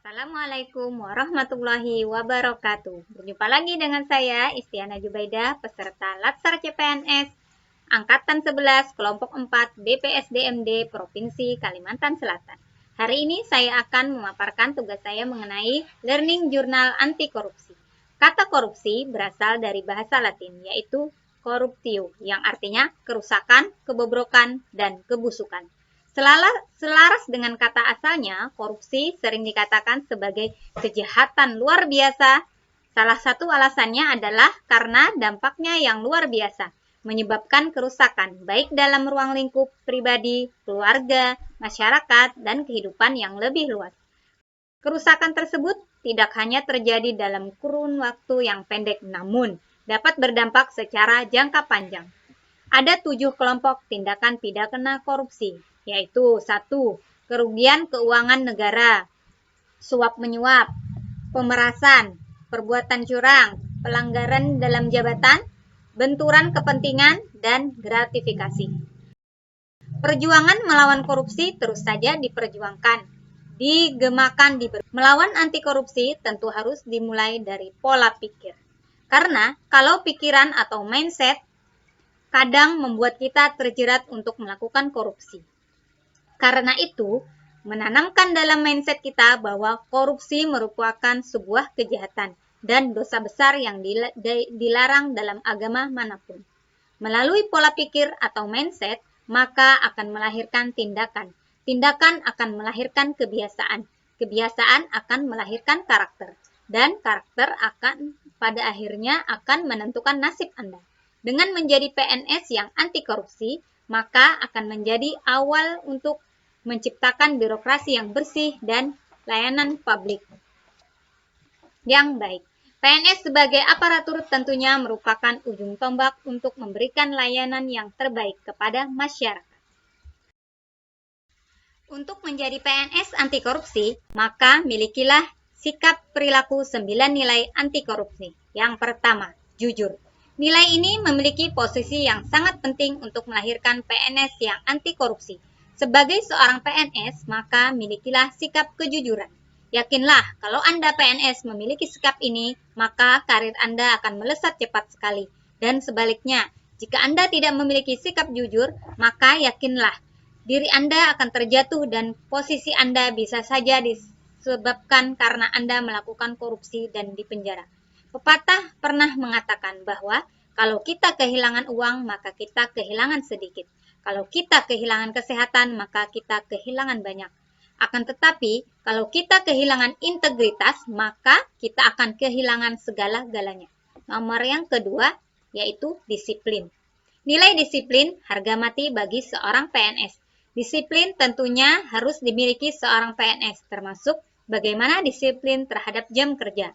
Assalamualaikum warahmatullahi wabarakatuh. Berjumpa lagi dengan saya, Istiana Jubaidah, peserta Latsar CPNS Angkatan 11, Kelompok 4, BPSDMD, Provinsi Kalimantan Selatan. Hari ini saya akan memaparkan tugas saya mengenai Learning Journal Anti Korupsi. Kata korupsi berasal dari bahasa Latin, yaitu corruptio, yang artinya kerusakan, kebobrokan, dan kebusukan. Selaras dengan kata asalnya, korupsi sering dikatakan sebagai kejahatan luar biasa. Salah satu alasannya adalah karena dampaknya yang luar biasa, menyebabkan kerusakan baik dalam ruang lingkup pribadi, keluarga, masyarakat, dan kehidupan yang lebih luas. Kerusakan tersebut tidak hanya terjadi dalam kurun waktu yang pendek, namun dapat berdampak secara jangka panjang. Ada 7 kelompok tindakan pidana korupsi, yaitu 1. Kerugian keuangan negara, suap-menyuap, pemerasan, perbuatan curang, pelanggaran dalam jabatan, benturan kepentingan, dan gratifikasi. Perjuangan melawan korupsi terus saja diperjuangkan, digemakan. Melawan anti korupsi tentu harus dimulai dari pola pikir. Karena kalau pikiran atau mindset kadang membuat kita terjerat untuk melakukan korupsi. Karena itu, menanamkan dalam mindset kita bahwa korupsi merupakan sebuah kejahatan dan dosa besar yang dilarang dalam agama manapun. Melalui pola pikir atau mindset, maka akan melahirkan tindakan. Tindakan akan melahirkan kebiasaan. Kebiasaan akan melahirkan karakter. Dan karakter akan pada akhirnya akan menentukan nasib Anda. Dengan menjadi PNS yang anti korupsi, maka akan menjadi awal untuk menciptakan birokrasi yang bersih dan layanan publik yang baik. PNS sebagai aparatur tentunya merupakan ujung tombak untuk memberikan layanan yang terbaik kepada masyarakat. Untuk menjadi PNS anti korupsi, maka milikilah sikap perilaku 9 nilai anti korupsi. Yang pertama, jujur. Nilai ini memiliki posisi yang sangat penting untuk melahirkan PNS yang anti korupsi. Sebagai seorang PNS, maka milikilah sikap kejujuran. Yakinlah, kalau Anda PNS memiliki sikap ini, maka karir Anda akan melesat cepat sekali. Dan sebaliknya, jika Anda tidak memiliki sikap jujur, maka yakinlah, diri Anda akan terjatuh dan posisi Anda bisa saja disebabkan karena Anda melakukan korupsi dan dipenjara. Pepatah pernah mengatakan bahwa kalau kita kehilangan uang, maka kita kehilangan sedikit. Kalau kita kehilangan kesehatan, maka kita kehilangan banyak. Akan tetapi, kalau kita kehilangan integritas, maka kita akan kehilangan segala-galanya. Nomor yang kedua, yaitu disiplin. Nilai disiplin harga mati bagi seorang PNS. Disiplin tentunya harus dimiliki seorang PNS, termasuk bagaimana disiplin terhadap jam kerja.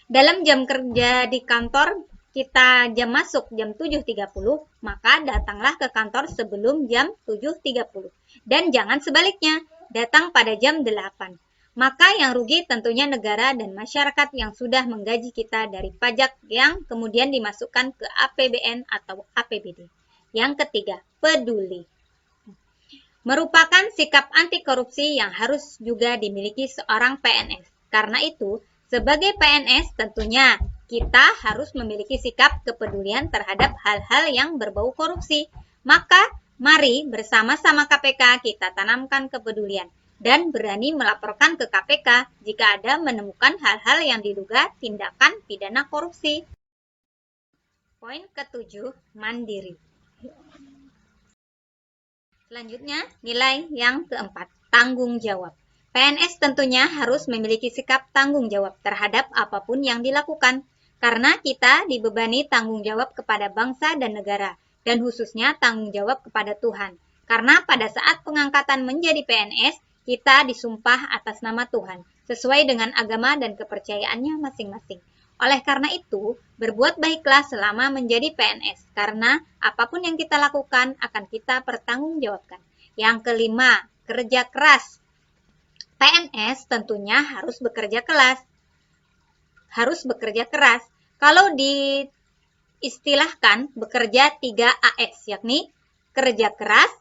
Dalam jam kerja di kantor, kita jam masuk jam 7.30, maka datanglah ke kantor sebelum jam 7.30. Dan jangan sebaliknya, datang pada jam 8. Maka yang rugi tentunya negara dan masyarakat yang sudah menggaji kita dari pajak yang kemudian dimasukkan ke APBN atau APBD. Yang ketiga, peduli. Merupakan sikap anti korupsi yang harus juga dimiliki seorang PNS. Karena itu, sebagai PNS tentunya kita harus memiliki sikap kepedulian terhadap hal-hal yang berbau korupsi. Maka mari bersama-sama KPK kita tanamkan kepedulian dan berani melaporkan ke KPK jika ada menemukan hal-hal yang diduga tindakan pidana korupsi. Poin ketujuh, mandiri. Selanjutnya, nilai yang keempat, tanggung jawab. PNS tentunya harus memiliki sikap tanggung jawab terhadap apapun yang dilakukan, karena kita dibebani tanggung jawab kepada bangsa dan negara, dan khususnya tanggung jawab kepada Tuhan. Karena pada saat pengangkatan menjadi PNS, kita disumpah atas nama Tuhan, sesuai dengan agama dan kepercayaannya masing-masing. Oleh karena itu, berbuat baiklah selama menjadi PNS, karena apapun yang kita lakukan akan kita pertanggungjawabkan. Yang kelima, kerja keras. PNS tentunya harus bekerja keras. Kalau diistilahkan bekerja 3 AS, yakni kerja keras,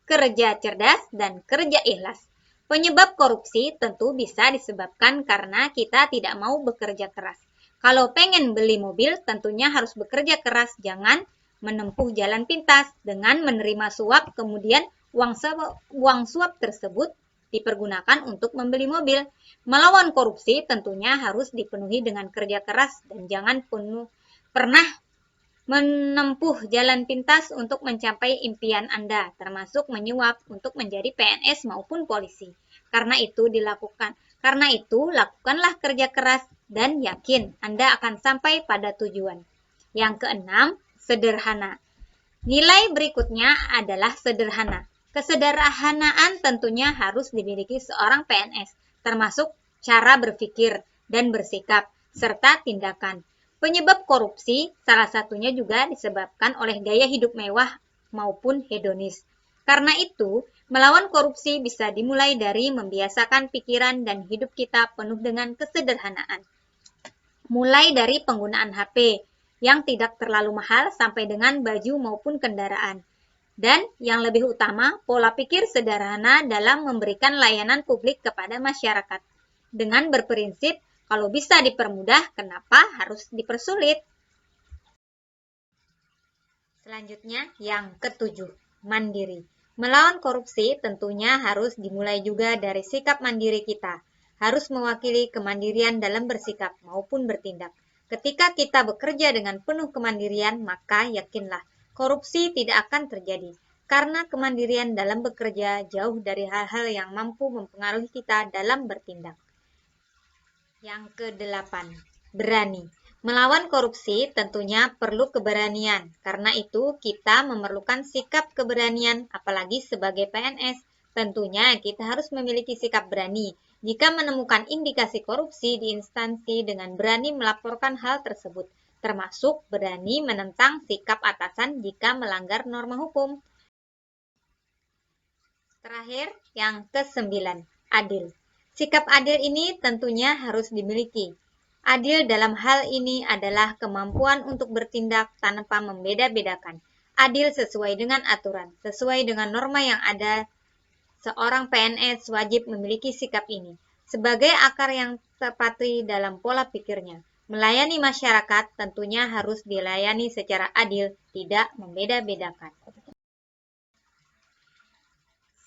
kerja cerdas, dan kerja ikhlas. Penyebab korupsi tentu bisa disebabkan karena kita tidak mau bekerja keras. Kalau pengen beli mobil, tentunya harus bekerja keras, jangan menempuh jalan pintas dengan menerima suap, kemudian uang suap tersebut dipergunakan untuk membeli mobil. Melawan korupsi tentunya harus dipenuhi dengan kerja keras dan jangan pernah menempuh jalan pintas untuk mencapai impian Anda, termasuk menyuap untuk menjadi PNS maupun polisi. Karena itu lakukanlah kerja keras dan yakin Anda akan sampai pada tujuan. Yang keenam, sederhana. Nilai berikutnya adalah sederhana. Kesederhanaan tentunya harus dimiliki seorang PNS, termasuk cara berpikir dan bersikap, serta tindakan. Penyebab korupsi salah satunya juga disebabkan oleh gaya hidup mewah maupun hedonis. Karena itu, melawan korupsi bisa dimulai dari membiasakan pikiran dan hidup kita penuh dengan kesederhanaan. Mulai dari penggunaan HP yang tidak terlalu mahal sampai dengan baju maupun kendaraan. Dan yang lebih utama, pola pikir sederhana dalam memberikan layanan publik kepada masyarakat. Dengan berprinsip, kalau bisa dipermudah, kenapa harus dipersulit? Selanjutnya, yang ketujuh, mandiri. Melawan korupsi tentunya harus dimulai juga dari sikap mandiri kita. Harus mewakili kemandirian dalam bersikap maupun bertindak. Ketika kita bekerja dengan penuh kemandirian, maka yakinlah, korupsi tidak akan terjadi. Karena kemandirian dalam bekerja jauh dari hal-hal yang mampu mempengaruhi kita dalam bertindak. Yang kedelapan, berani. Melawan korupsi tentunya perlu keberanian. Karena itu kita memerlukan sikap keberanian, apalagi sebagai PNS. Tentunya kita harus memiliki sikap berani. Jika menemukan indikasi korupsi di instansi dengan berani melaporkan hal tersebut, termasuk berani menentang sikap atasan jika melanggar norma hukum. Terakhir, yang kesembilan, adil. Sikap adil ini tentunya harus dimiliki. Adil dalam hal ini adalah kemampuan untuk bertindak tanpa membeda-bedakan. Adil sesuai dengan aturan, sesuai dengan norma yang ada. Seorang PNS wajib memiliki sikap ini sebagai akar yang terpatri dalam pola pikirnya. Melayani masyarakat tentunya harus dilayani secara adil, tidak membeda-bedakan.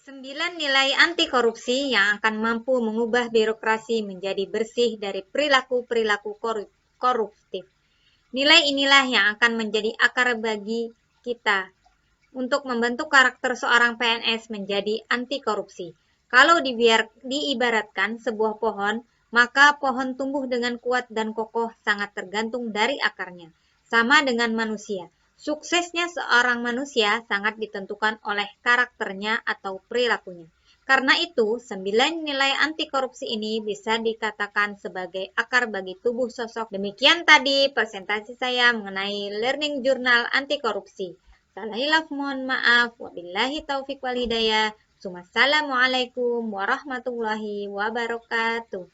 9 nilai anti korupsi yang akan mampu mengubah birokrasi menjadi bersih dari perilaku-perilaku koruptif. Nilai inilah yang akan menjadi akar bagi kita untuk membentuk karakter seorang PNS menjadi anti korupsi. Kalau diibaratkan sebuah pohon, maka pohon tumbuh dengan kuat dan kokoh sangat tergantung dari akarnya. Sama dengan manusia. Suksesnya seorang manusia sangat ditentukan oleh karakternya atau perilakunya. Karena itu, 9 nilai anti korupsi ini bisa dikatakan sebagai akar bagi tubuh sosok. Demikian tadi presentasi saya mengenai Learning Journal anti korupsi. Salah hilaf mohon maaf. Wabillahi taufiq wal hidayah. Wassalamualaikum warahmatullahi wabarakatuh.